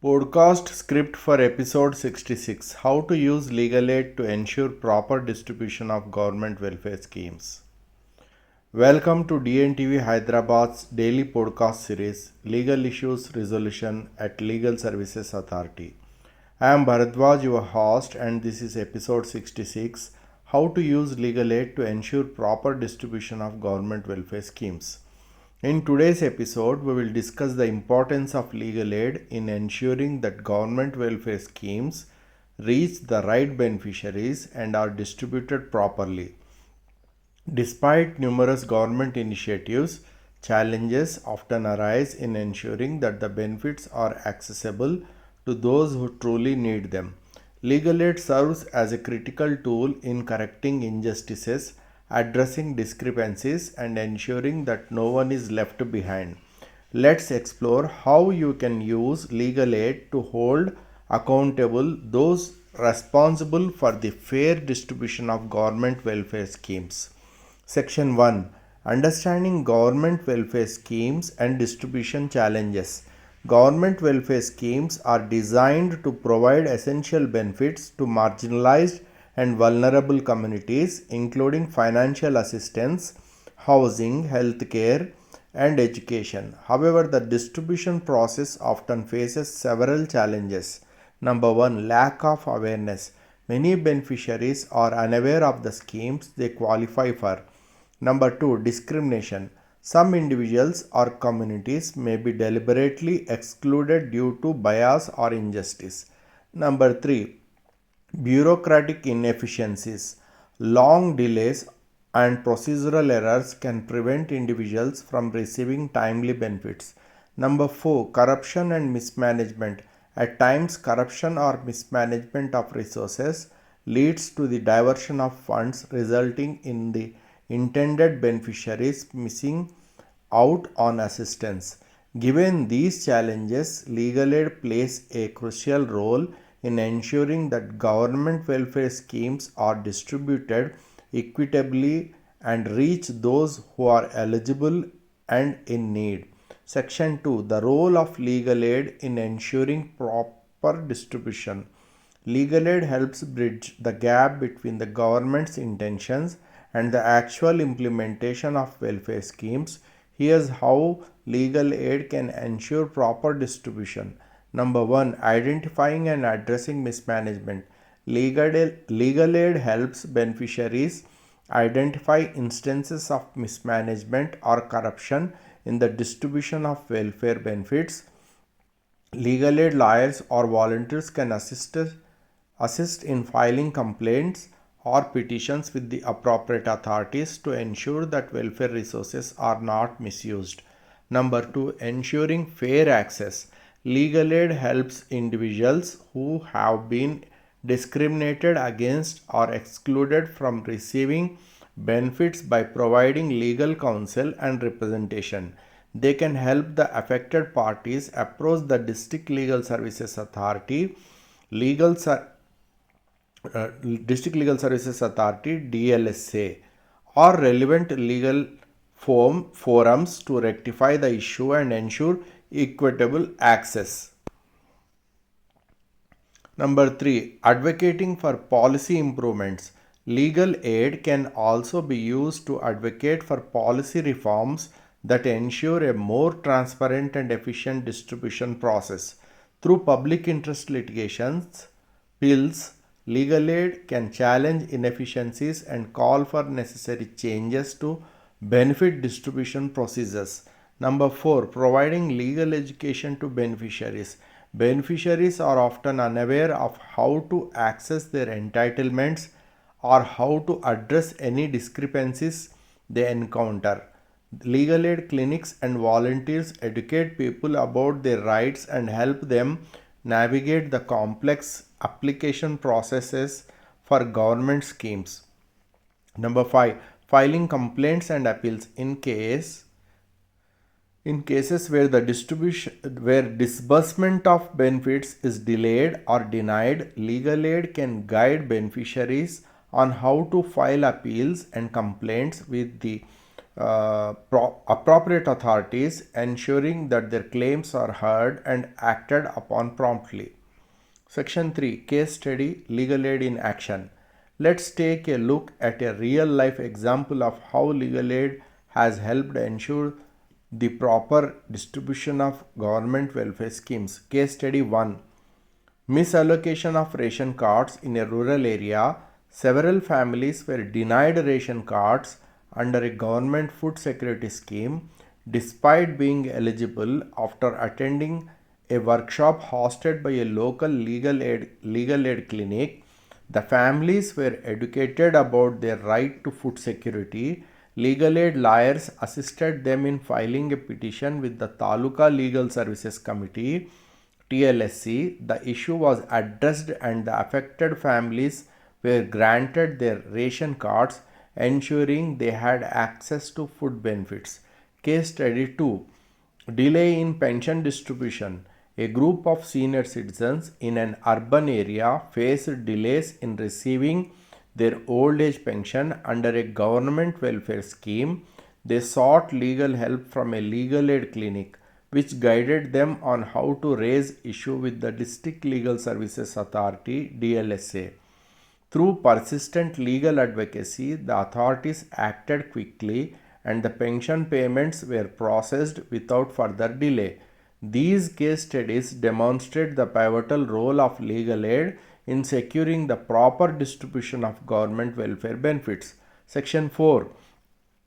Podcast script for episode 66: How to use legal aid to ensure proper distribution of government welfare schemes. Welcome to DNTV Hyderabad's daily podcast series, Legal Issues Resolution at Legal Services Authority. I am Bharadwaj, your host, and this is episode 66: How to use legal aid to ensure proper distribution of government welfare schemes. In today's episode, we will discuss the importance of legal aid in ensuring that government welfare schemes reach the right beneficiaries and are distributed properly. Despite numerous government initiatives, challenges often arise in ensuring that the benefits are accessible to those who truly need them. Legal aid serves as a critical tool in correcting injustices, addressing discrepancies, and ensuring that no one is left behind. Let's explore how you can use legal aid to hold accountable those responsible for the fair distribution of government welfare schemes. Section 1: Understanding government welfare schemes and distribution challenges. Government welfare schemes are designed to provide essential benefits to marginalized and vulnerable communities, including financial assistance, housing, healthcare, and education. However, the distribution process often faces several challenges. Number 1: Lack of awareness. Many beneficiaries are unaware of the schemes they qualify for. Number 2: Discrimination. Some individuals or communities may be deliberately excluded due to bias or injustice. Number 3: Bureaucratic inefficiencies. Long delays and procedural errors can prevent individuals from receiving timely benefits. Number 4: Corruption and mismanagement. At times, corruption or mismanagement of resources leads to the diversion of funds, resulting in the intended beneficiaries missing out on assistance. Given these challenges, legal aid plays a crucial role in ensuring that government welfare schemes are distributed equitably and reach those who are eligible and in need. Section 2: The role of legal aid in ensuring proper distribution. Legal aid helps bridge the gap between the government's intentions and the actual implementation of welfare schemes. Here's how legal aid can ensure proper distribution. Number 1: Identifying and addressing mismanagement. Legal aid helps beneficiaries identify instances of mismanagement or corruption in the distribution of welfare benefits. Legal aid lawyers or volunteers can assist in filing complaints or petitions with the appropriate authorities to ensure that welfare resources are not misused. Number 2: Ensuring fair access. Legal aid helps individuals who have been discriminated against or excluded from receiving benefits by providing legal counsel and representation. They can help the affected parties approach the District Legal Services Authority, Legal District Legal Services Authority DLSA, or relevant legal forums to rectify the issue and ensure equitable access. Number 3: Advocating for policy improvements. Legal aid can also be used to advocate for policy reforms that ensure a more transparent and efficient distribution process. Through public interest litigations, bills, legal aid can challenge inefficiencies and call for necessary changes to benefit distribution procedures. Number 4: Providing legal education to beneficiaries. Beneficiaries are often unaware of how to access their entitlements or how to address any discrepancies they encounter. Legal aid clinics and volunteers educate people about their rights and help them navigate the complex application processes for government schemes. Number 5: Filing complaints and appeals. In cases where disbursement of benefits is delayed or denied, legal aid can guide beneficiaries on how to file appeals and complaints with the appropriate authorities, ensuring that their claims are heard and acted upon promptly. Section 3. Case Study Legal Aid in Action. Let's take a look at a real life example of how legal aid has helped ensure the proper distribution of government welfare schemes. Case Study 1. Misallocation of ration cards in a rural area. Several families were denied ration cards under a government food security scheme despite being eligible. After attending a workshop hosted by a local legal aid clinic, the families were educated about their right to food security. Legal aid lawyers assisted them in filing a petition with the Taluka Legal Services Committee TLSC. The issue was addressed and the affected families were granted their ration cards, ensuring they had access to food benefits. Case Study 2. Delay in pension distribution. A group of senior citizens in an urban area faced delays in receiving their old age pension under a government welfare scheme. They sought legal help from a legal aid clinic, which guided them on how to raise issue with the District Legal Services Authority DLSA. Through persistent legal advocacy, the authorities acted quickly and the pension payments were processed without further delay. These case studies demonstrate the pivotal role of legal aid in securing the proper distribution of government welfare benefits. Section 4.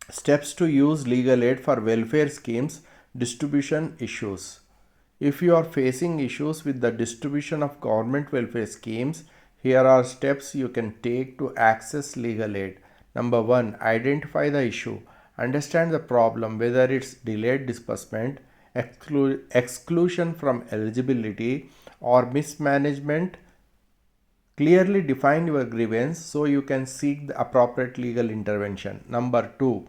Steps to use legal aid for welfare schemes distribution issues. If you are facing issues with the distribution of government welfare schemes, here are steps you can take to access legal aid. Number 1. Identify the issue. Understand the problem, whether it's delayed disbursement, exclusion from eligibility, or mismanagement. Clearly define your grievance so you can seek the appropriate legal intervention. Number 2.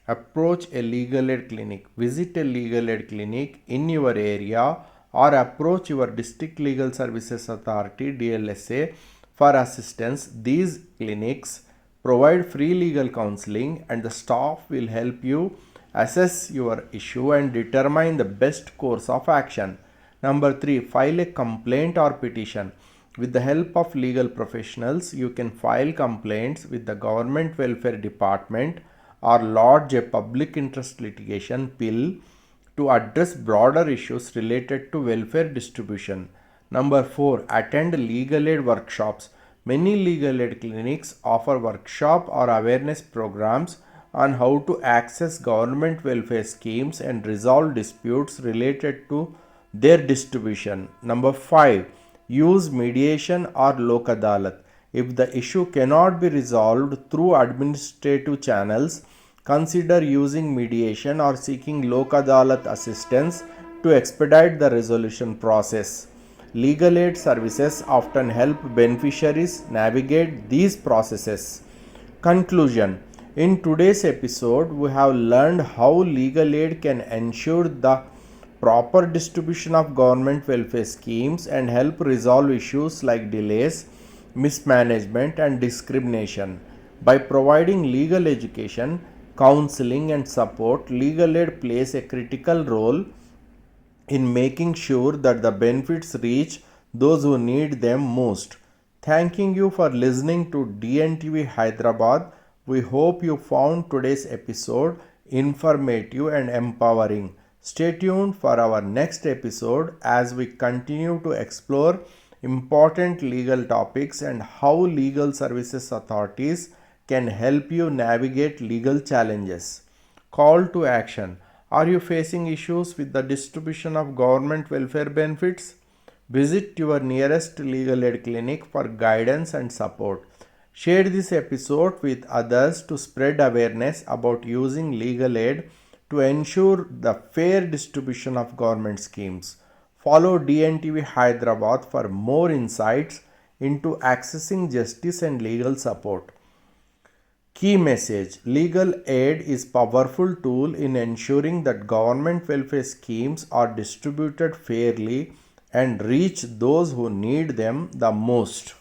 Approach a legal aid clinic. Visit a legal aid clinic in your area or approach your District Legal Services Authority DLSA for assistance. These clinics provide free legal counseling and the staff will help you assess your issue and determine the best course of action. Number 3. File a complaint or petition. With the help of legal professionals, you can file complaints with the Government Welfare Department or lodge a public interest litigation PIL to address broader issues related to welfare distribution. Number 4. Attend legal aid workshops. Many legal aid clinics offer workshop or awareness programs on how to access government welfare schemes and resolve disputes related to their distribution. Number 5. Use mediation or Lok Adalat. If the issue cannot be resolved through administrative channels, consider using mediation or seeking Lok Adalat assistance to expedite the resolution process. Legal aid services often help beneficiaries navigate these processes. Conclusion. In today's episode, we have learned how legal aid can ensure the proper distribution of government welfare schemes and help resolve issues like delays, mismanagement, and discrimination. By providing legal education, counseling, and support, legal aid plays a critical role in making sure that the benefits reach those who need them most. Thanking you for listening to DNTV Hyderabad. We hope you found today's episode informative and empowering. Stay tuned for our next episode as we continue to explore important legal topics and how legal services authorities can help you navigate legal challenges. Call to action. Are you facing issues with the distribution of government welfare benefits? Visit your nearest legal aid clinic for guidance and support. Share this episode with others to spread awareness about using legal aid to ensure the fair distribution of government schemes. Follow DNTV Hyderabad for more insights into accessing justice and legal support. Key message: legal aid is a powerful tool in ensuring that government welfare schemes are distributed fairly and reach those who need them the most.